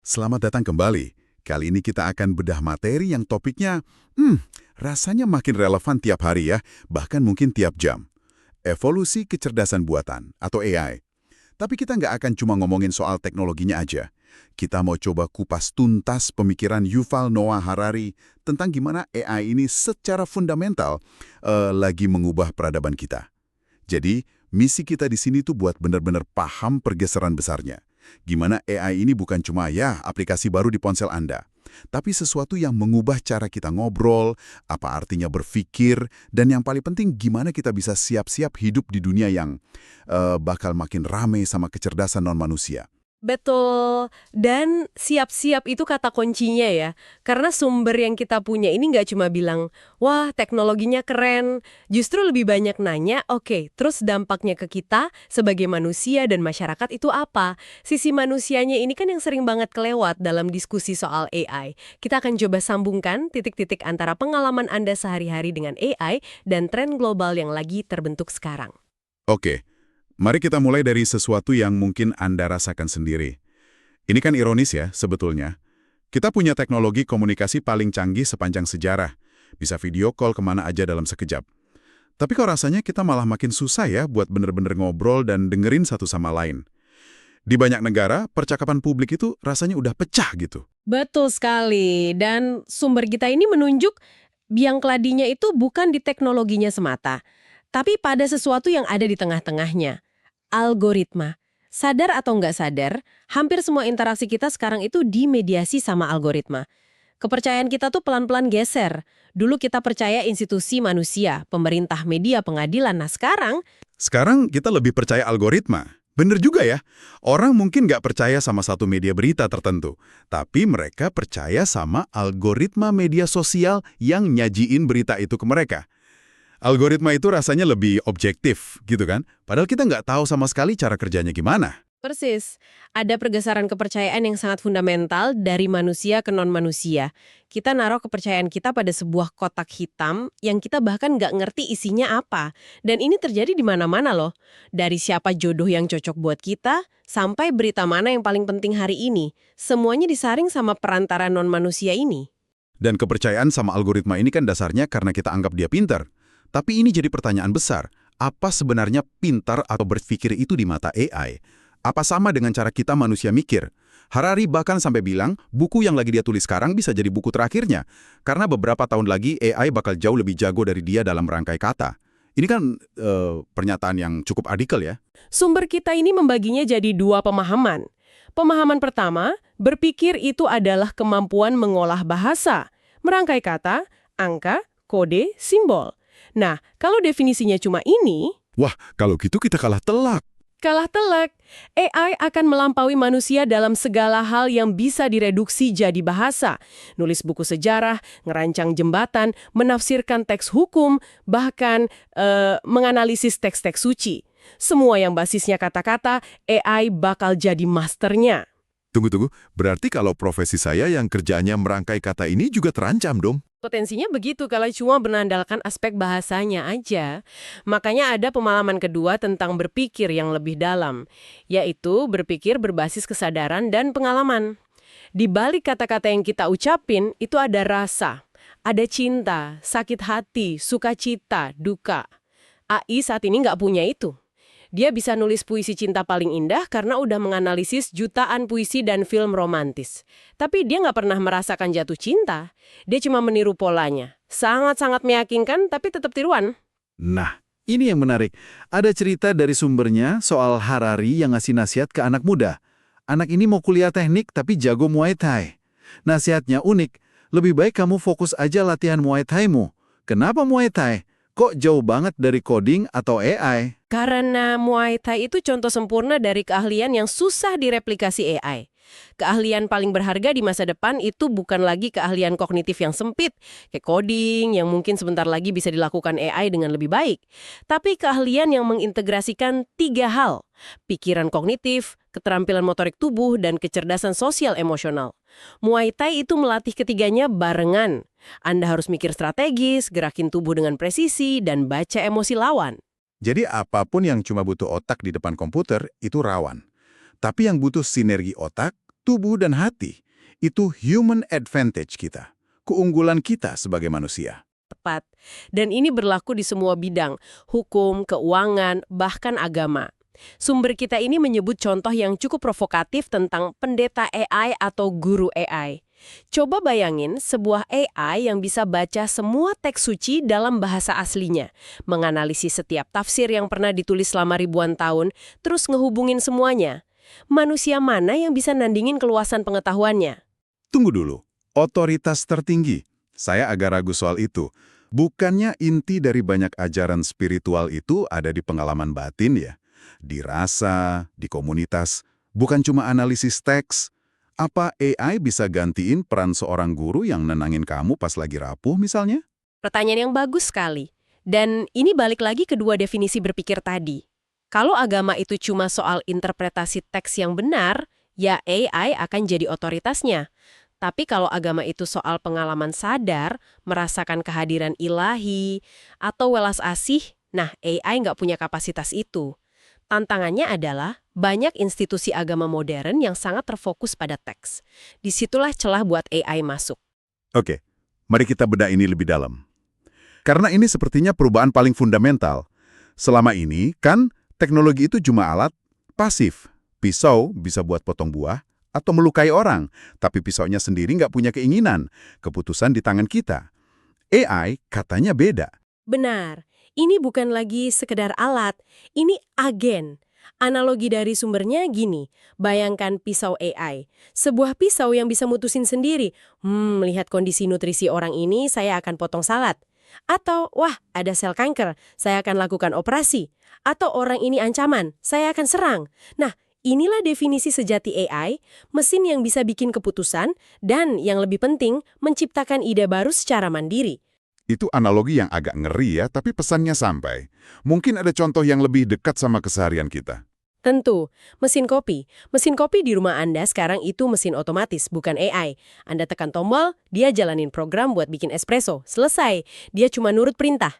Selamat datang kembali. Kali ini kita akan bedah materi yang topiknya, rasanya makin relevan tiap hari ya, bahkan mungkin tiap jam. Evolusi kecerdasan buatan, atau AI. Tapi kita nggak akan cuma ngomongin soal teknologinya aja. Kita mau coba kupas tuntas pemikiran Yuval Noah Harari tentang gimana AI ini secara fundamental lagi mengubah peradaban kita. Jadi, misi kita di sini tuh buat benar-benar paham pergeseran besarnya. Gimana AI ini bukan cuma ya aplikasi baru di ponsel Anda, tapi sesuatu yang mengubah cara kita ngobrol, apa artinya berpikir, dan yang paling penting gimana kita bisa siap-siap hidup di dunia yang bakal makin rame sama kecerdasan non-manusia. Betul, dan siap-siap itu kata kuncinya ya. Karena sumber yang kita punya ini nggak cuma bilang, wah teknologinya keren. Justru lebih banyak nanya, oke, terus dampaknya ke kita sebagai manusia dan masyarakat itu apa? Sisi manusianya ini kan yang sering banget kelewat dalam diskusi soal AI. Kita akan coba sambungkan titik-titik antara pengalaman Anda sehari-hari dengan AI dan tren global yang lagi terbentuk sekarang. Oke, mari kita mulai dari sesuatu yang mungkin Anda rasakan sendiri. Ini kan ironis ya, sebetulnya. Kita punya teknologi komunikasi paling canggih sepanjang sejarah. Bisa video call kemana aja dalam sekejap. Tapi kok rasanya kita malah makin susah ya buat bener-bener ngobrol dan dengerin satu sama lain. Di banyak negara, percakapan publik itu rasanya udah pecah gitu. Betul sekali, dan sumber kita ini menunjuk biang keladinya itu bukan di teknologinya semata, tapi pada sesuatu yang ada di tengah-tengahnya. Algoritma. Sadar atau nggak sadar, hampir semua interaksi kita sekarang itu dimediasi sama algoritma. Kepercayaan kita tuh pelan-pelan geser. Dulu kita percaya institusi manusia, pemerintah, media, pengadilan. Nah sekarang, Sekarang kita lebih percaya algoritma. Bener juga ya, orang mungkin nggak percaya sama satu media berita tertentu, tapi mereka percaya sama algoritma media sosial yang nyajiin berita itu ke mereka. Algoritma itu rasanya lebih objektif, gitu kan? Padahal kita nggak tahu sama sekali cara kerjanya gimana. persis, ada pergeseran kepercayaan yang sangat fundamental dari manusia ke non-manusia. Kita naruh kepercayaan kita pada sebuah kotak hitam yang kita bahkan nggak ngerti isinya apa. Dan ini terjadi di mana-mana loh. Dari siapa jodoh yang cocok buat kita, sampai berita mana yang paling penting hari ini. Semuanya disaring sama perantara non-manusia ini. Dan kepercayaan sama algoritma ini kan dasarnya karena kita anggap dia pintar. Tapi ini jadi pertanyaan besar, apa sebenarnya pintar atau berpikir itu di mata AI? Apa sama dengan cara kita manusia mikir? Harari bahkan sampai bilang, buku yang lagi dia tulis sekarang bisa jadi buku terakhirnya. Karena beberapa tahun lagi AI bakal jauh lebih jago dari dia dalam merangkai kata. Ini kan pernyataan yang cukup adikal ya. Sumber kita ini membaginya jadi dua pemahaman. Pemahaman pertama, berpikir itu adalah kemampuan mengolah bahasa, merangkai kata, angka, kode, simbol. Nah, kalau definisinya cuma ini, Wah, kalau gitu kita kalah telak. kalah telak. AI akan melampaui manusia dalam segala hal yang bisa direduksi jadi bahasa. Nulis buku sejarah, ngerancang jembatan, menafsirkan teks hukum, bahkan menganalisis teks-teks suci. Semua yang basisnya kata-kata, AI bakal jadi masternya. Tunggu-tunggu, berarti kalau profesi saya yang kerjanya merangkai kata ini juga terancam dong? Potensinya begitu kalau cuma berandalkan aspek bahasanya aja. Makanya ada pemahaman kedua tentang berpikir yang lebih dalam, yaitu berpikir berbasis kesadaran dan pengalaman. Di balik kata-kata yang kita ucapin, itu ada rasa, ada cinta, sakit hati, sukacita, duka. AI saat ini nggak punya itu. Dia bisa nulis puisi cinta paling indah karena udah menganalisis jutaan puisi dan film romantis. Tapi dia nggak pernah merasakan jatuh cinta. Dia cuma meniru polanya. Sangat-sangat meyakinkan, tapi tetap tiruan. Nah, ini yang menarik. Ada cerita dari sumbernya soal Harari yang ngasih nasihat ke anak muda. Anak ini mau kuliah teknik tapi jago Muay Thai. Nasihatnya unik. Lebih baik kamu fokus aja latihan Muay Thai-mu. Kenapa Muay Thai? Kok jauh banget dari coding atau AI? Karena Muay Thai itu contoh sempurna dari keahlian yang susah direplikasi AI. Keahlian paling berharga di masa depan itu bukan lagi keahlian kognitif yang sempit, kayak coding yang mungkin sebentar lagi bisa dilakukan AI dengan lebih baik. Tapi keahlian yang mengintegrasikan tiga hal, pikiran kognitif, keterampilan motorik tubuh, dan kecerdasan sosial emosional. Muay Thai itu melatih ketiganya barengan. Anda harus mikir strategis, gerakin tubuh dengan presisi, dan baca emosi lawan. Jadi apapun yang cuma butuh otak di depan komputer itu rawan. Tapi yang butuh sinergi otak, Tubuh dan hati itu human advantage kita, keunggulan kita sebagai manusia. Tepat. Dan ini berlaku di semua bidang, hukum, keuangan, bahkan agama. Sumber kita ini menyebut contoh yang cukup provokatif tentang pendeta AI atau guru AI. Coba bayangin sebuah AI yang bisa baca semua teks suci dalam bahasa aslinya, menganalisis setiap tafsir yang pernah ditulis selama ribuan tahun, terus ngehubungin semuanya. Manusia mana yang bisa nandingin keluasan pengetahuannya? Tunggu dulu, otoritas tertinggi. Saya agak ragu soal itu. Bukannya inti dari banyak ajaran spiritual itu ada di pengalaman batin ya? Di rasa, di komunitas, bukan cuma analisis teks. Apa AI bisa gantiin peran seorang guru yang nenangin kamu pas lagi rapuh misalnya? Pertanyaan yang bagus sekali. Dan ini balik lagi ke dua definisi berpikir tadi. Kalau agama itu cuma soal interpretasi teks yang benar, ya AI akan jadi otoritasnya. Tapi kalau agama itu soal pengalaman sadar, merasakan kehadiran ilahi, atau welas asih, nah AI nggak punya kapasitas itu. Tantangannya adalah banyak institusi agama modern yang sangat terfokus pada teks. Disitulah celah buat AI masuk. Oke, mari kita bedah ini lebih dalam. Karena ini sepertinya perubahan paling fundamental. Selama ini, kan teknologi itu cuma alat pasif. Pisau bisa buat potong buah atau melukai orang, tapi pisaunya sendiri nggak punya keinginan. Keputusan di tangan kita. AI katanya beda. Benar, ini bukan lagi sekedar alat, ini agen. Analogi dari sumbernya gini, bayangkan pisau AI. Sebuah pisau yang bisa mutusin sendiri, melihat kondisi nutrisi orang ini, saya akan potong salad. Atau, wah, ada sel kanker, saya akan lakukan operasi. Atau orang ini ancaman, saya akan serang. Nah, inilah definisi sejati AI, mesin yang bisa bikin keputusan, dan yang lebih penting, menciptakan ide baru secara mandiri. Itu analogi yang agak ngeri ya, tapi pesannya sampai. Mungkin ada contoh yang lebih dekat sama keseharian kita. Tentu, mesin kopi. Mesin kopi di rumah Anda sekarang itu mesin otomatis, bukan AI. Anda tekan tombol, dia jalanin program buat bikin espresso. Selesai. Dia cuma nurut perintah.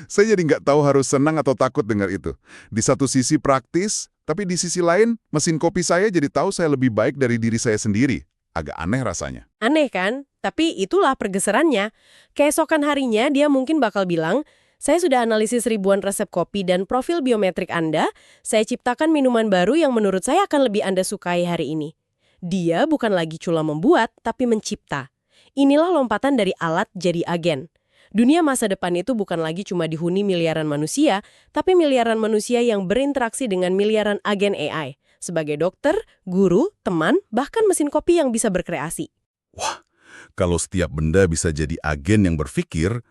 Saya jadi nggak tahu harus senang atau takut dengar itu. Di satu sisi praktis, tapi di sisi lain, mesin kopi saya jadi tahu saya lebih baik dari diri saya sendiri. Agak aneh rasanya. Aneh kan? Tapi itulah pergeserannya. Keesokan harinya dia mungkin bakal bilang, saya sudah analisis ribuan resep kopi dan profil biometrik Anda, saya ciptakan minuman baru yang menurut saya akan lebih Anda sukai hari ini. Dia bukan lagi cuma membuat, tapi mencipta. Inilah lompatan dari alat jadi agen. Dunia masa depan itu bukan lagi cuma dihuni miliaran manusia, tapi miliaran manusia yang berinteraksi dengan miliaran agen AI. Sebagai dokter, guru, teman, bahkan mesin kopi yang bisa berkreasi. Wah, kalau setiap benda bisa jadi agen yang berpikir,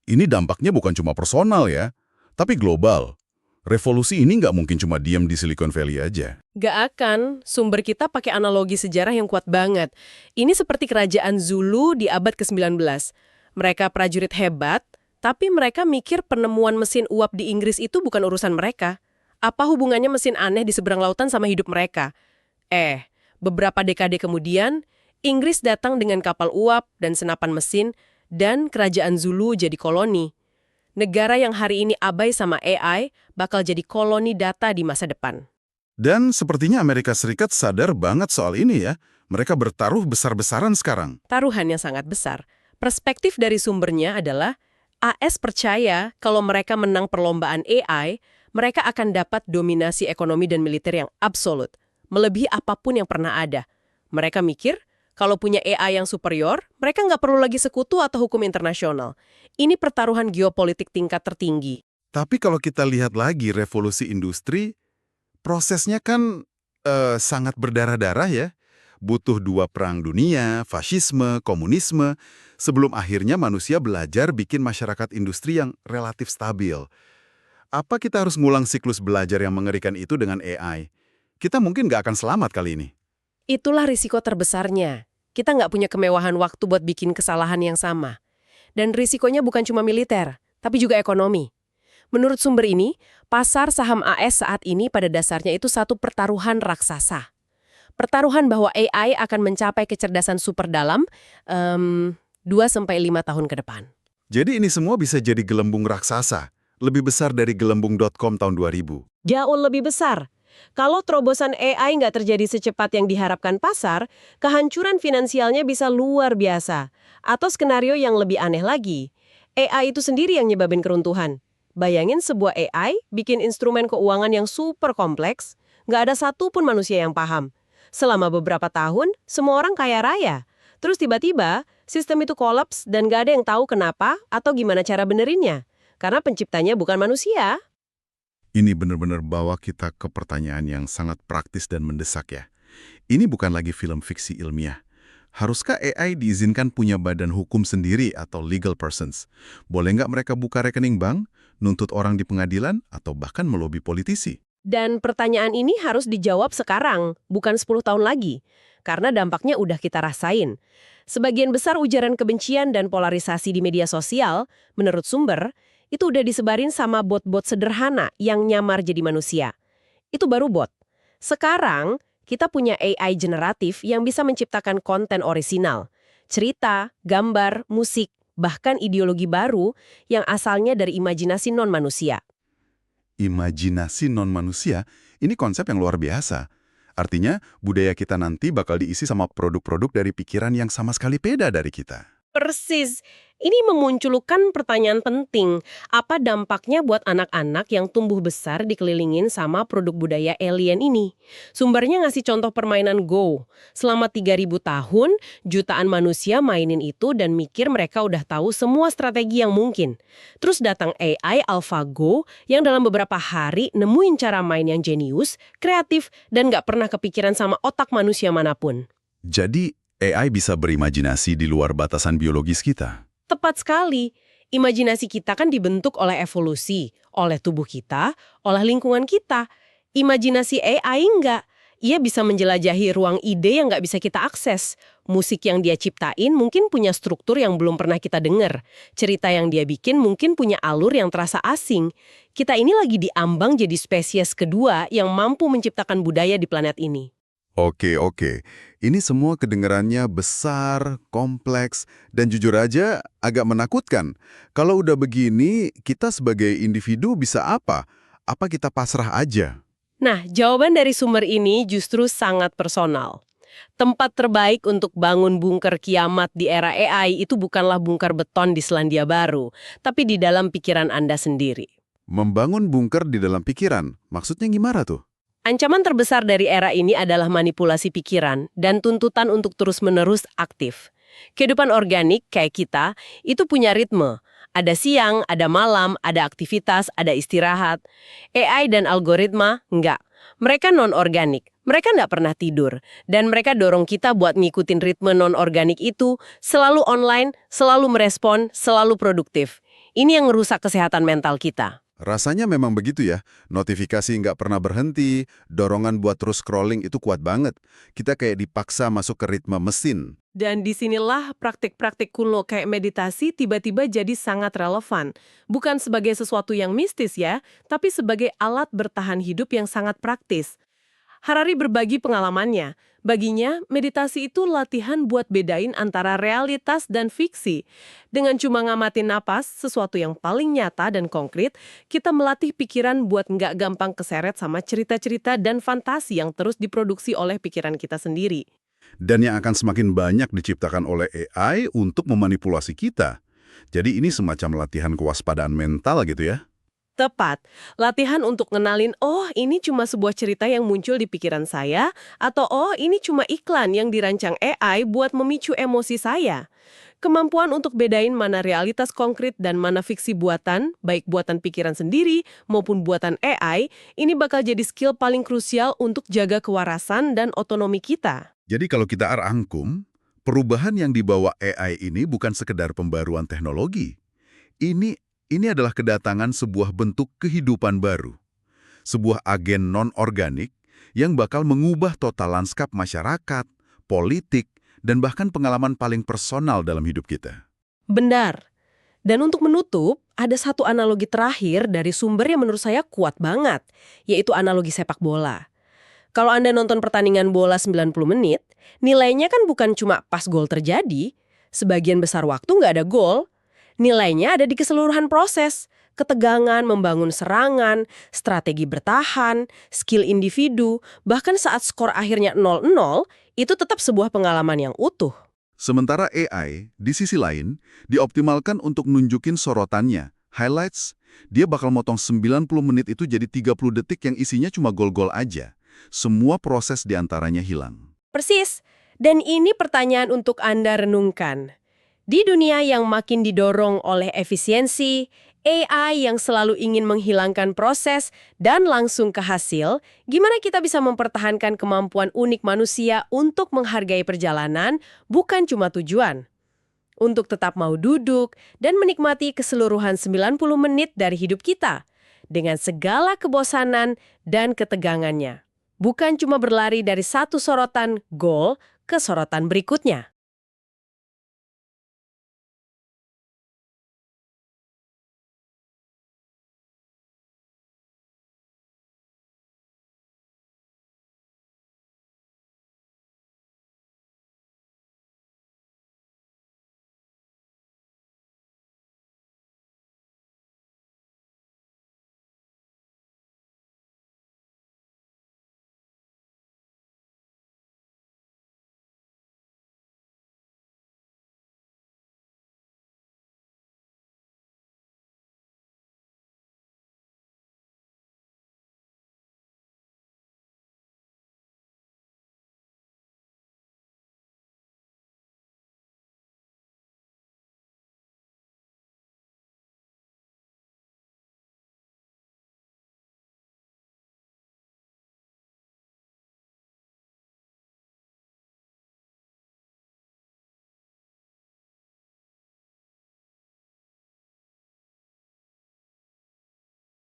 ini dampaknya bukan cuma personal ya, tapi global. Revolusi ini nggak mungkin cuma diam di Silicon Valley aja. Gak akan, sumber kita pakai analogi sejarah yang kuat banget. Ini seperti kerajaan Zulu di abad ke-19. Mereka prajurit hebat, tapi mereka mikir penemuan mesin uap di Inggris itu bukan urusan mereka. Apa hubungannya mesin aneh di seberang lautan sama hidup mereka? Beberapa dekade kemudian, Inggris datang dengan kapal uap dan senapan mesin, dan kerajaan Zulu jadi koloni. Negara yang hari ini abai sama AI bakal jadi koloni data di masa depan. Dan sepertinya Amerika Serikat sadar banget soal ini ya. Mereka bertaruh besar-besaran sekarang. Taruhannya sangat besar. Perspektif dari sumbernya adalah, AS percaya kalau mereka menang perlombaan AI, mereka akan dapat dominasi ekonomi dan militer yang absolut, melebihi apapun yang pernah ada. Mereka mikir, kalau punya AI yang superior, mereka nggak perlu lagi sekutu atau hukum internasional. Ini pertaruhan geopolitik tingkat tertinggi. Tapi kalau kita lihat lagi revolusi industri, prosesnya kan sangat berdarah-darah ya. Butuh 2 perang dunia, fasisme, komunisme, sebelum akhirnya manusia belajar bikin masyarakat industri yang relatif stabil. Apa kita harus ngulang siklus belajar yang mengerikan itu dengan AI? Kita mungkin nggak akan selamat kali ini. Itulah risiko terbesarnya. Kita nggak punya kemewahan waktu buat bikin kesalahan yang sama. Dan risikonya bukan cuma militer, tapi juga ekonomi. Menurut sumber ini, pasar saham AS saat ini pada dasarnya itu satu pertaruhan raksasa. Pertaruhan bahwa AI akan mencapai kecerdasan super dalam 2-5 tahun ke depan. Jadi ini semua bisa jadi gelembung raksasa, lebih besar dari gelembung.com tahun 2000. Jauh lebih besar. Kalau terobosan AI nggak terjadi secepat yang diharapkan pasar, kehancuran finansialnya bisa luar biasa. Atau skenario yang lebih aneh lagi, AI itu sendiri yang nyebabin keruntuhan. Bayangin sebuah AI bikin instrumen keuangan yang super kompleks, nggak ada satupun manusia yang paham. Selama beberapa tahun, semua orang kaya raya. Terus tiba-tiba, sistem itu kolaps dan nggak ada yang tahu kenapa atau gimana cara benerinnya. Karena penciptanya bukan manusia. Ini benar-benar bawa kita ke pertanyaan yang sangat praktis dan mendesak ya. Ini bukan lagi film fiksi ilmiah. Haruskah AI diizinkan punya badan hukum sendiri atau legal persons? Boleh nggak mereka buka rekening bank, nuntut orang di pengadilan, atau bahkan melobi politisi? Dan pertanyaan ini harus dijawab sekarang, bukan 10 tahun lagi. Karena dampaknya udah kita rasain. Sebagian besar ujaran kebencian dan polarisasi di media sosial, menurut sumber, itu udah disebarin sama bot-bot sederhana yang nyamar jadi manusia. Itu baru bot. Sekarang, kita punya AI generatif yang bisa menciptakan konten orisinal. Cerita, gambar, musik, bahkan ideologi baru yang asalnya dari imajinasi non-manusia. Imajinasi non-manusia, ini konsep yang luar biasa. Artinya, budaya kita nanti bakal diisi sama produk-produk dari pikiran yang sama sekali beda dari kita. Persis. Ini memunculkan pertanyaan penting. Apa dampaknya buat anak-anak yang tumbuh besar dikelilingin sama produk budaya alien ini? Sumbernya ngasih contoh permainan Go. Selama 3.000 tahun, jutaan manusia mainin itu dan mikir mereka udah tahu semua strategi yang mungkin. Terus datang AI AlphaGo yang dalam beberapa hari nemuin cara main yang jenius, kreatif, dan nggak pernah kepikiran sama otak manusia manapun. Jadi, AI bisa berimajinasi di luar batasan biologis kita. Tepat sekali. Imajinasi kita kan dibentuk oleh evolusi, oleh tubuh kita, oleh lingkungan kita. Imajinasi AI enggak. Ia bisa menjelajahi ruang ide yang nggak bisa kita akses. Musik yang dia ciptain mungkin punya struktur yang belum pernah kita dengar. Cerita yang dia bikin mungkin punya alur yang terasa asing. Kita ini lagi diambang jadi spesies kedua yang mampu menciptakan budaya di planet ini. Oke. Ini semua kedengarannya besar, kompleks, dan jujur aja agak menakutkan. Kalau udah begini, kita sebagai individu bisa apa? Apa kita pasrah aja? Nah, jawaban dari sumber ini justru sangat personal. Tempat terbaik untuk bangun bunker kiamat di era AI itu bukanlah bunker beton di Selandia Baru, tapi di dalam pikiran Anda sendiri. Membangun bunker di dalam pikiran, maksudnya gimana tuh? Ancaman terbesar dari era ini adalah manipulasi pikiran dan tuntutan untuk terus-menerus aktif. Kehidupan organik kayak kita itu punya ritme. Ada siang, ada malam, ada aktivitas, ada istirahat. AI dan algoritma, enggak. Mereka non-organik. Mereka nggak pernah tidur. Dan mereka dorong kita buat ngikutin ritme non-organik itu, selalu online, selalu merespon, selalu produktif. Ini yang merusak kesehatan mental kita. Rasanya memang begitu ya, notifikasi nggak pernah berhenti, dorongan buat terus scrolling itu kuat banget. Kita kayak dipaksa masuk ke ritme mesin. Dan disinilah praktik-praktik kuno kayak meditasi tiba-tiba jadi sangat relevan. Bukan sebagai sesuatu yang mistis ya, tapi sebagai alat bertahan hidup yang sangat praktis. Harari berbagi pengalamannya. Baginya, meditasi itu latihan buat bedain antara realitas dan fiksi. Dengan cuma ngamatin napas, sesuatu yang paling nyata dan konkret, kita melatih pikiran buat nggak gampang keseret sama cerita-cerita dan fantasi yang terus diproduksi oleh pikiran kita sendiri. Dan yang akan semakin banyak diciptakan oleh AI untuk memanipulasi kita. Jadi ini semacam latihan kewaspadaan mental gitu ya. Tepat. Latihan untuk ngenalin, oh ini cuma sebuah cerita yang muncul di pikiran saya, atau oh ini cuma iklan yang dirancang AI buat memicu emosi saya. Kemampuan untuk bedain mana realitas konkret dan mana fiksi buatan, baik buatan pikiran sendiri maupun buatan AI, ini bakal jadi skill paling krusial untuk jaga kewarasan dan otonomi kita. Jadi kalau kita rangkum, perubahan yang dibawa AI ini bukan sekedar pembaruan teknologi. Ini adalah kedatangan sebuah bentuk kehidupan baru. Sebuah agen non-organik yang bakal mengubah total lanskap masyarakat, politik, dan bahkan pengalaman paling personal dalam hidup kita. Benar. Dan untuk menutup, ada satu analogi terakhir dari sumber yang menurut saya kuat banget, yaitu analogi sepak bola. Kalau Anda nonton pertandingan bola 90 menit, nilainya kan bukan cuma pas gol terjadi, sebagian besar waktu nggak ada gol. Nilainya ada di keseluruhan proses. ketegangan membangun serangan, strategi bertahan, skill individu, bahkan saat skor akhirnya 0-0, itu tetap sebuah pengalaman yang utuh. Sementara AI, di sisi lain, dioptimalkan untuk nunjukin sorotannya, highlights. Dia bakal motong 90 menit itu jadi 30 detik yang isinya cuma gol-gol aja. Semua proses diantaranya hilang. Persis. Dan ini pertanyaan untuk Anda renungkan. Di dunia yang makin didorong oleh efisiensi, AI yang selalu ingin menghilangkan proses dan langsung ke hasil, gimana kita bisa mempertahankan kemampuan unik manusia untuk menghargai perjalanan, bukan cuma tujuan? Untuk tetap mau duduk dan menikmati keseluruhan 90 menit dari hidup kita, dengan segala kebosanan dan ketegangannya. Bukan cuma berlari dari satu sorotan gol ke sorotan berikutnya.